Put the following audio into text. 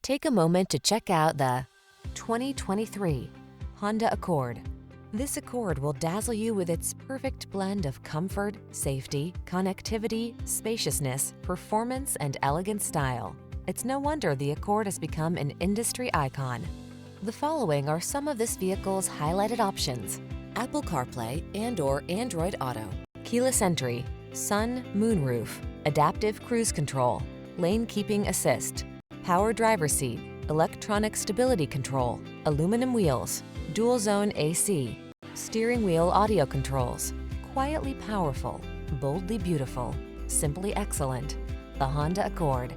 Take a moment to check out the 2023 Honda Accord. This Accord will dazzle you with its perfect blend of comfort, safety, connectivity, spaciousness, performance, and elegant style. It's no wonder the Accord has become an industry icon. The following are some of this vehicle's highlighted options: Apple CarPlay and/or Android Auto, keyless entry, sun, moonroof, adaptive cruise control, lane keeping assist, power driver's seat, electronic stability control, aluminum wheels, dual zone AC, steering wheel audio controls. Quietly powerful, boldly beautiful, simply excellent. The Honda Accord.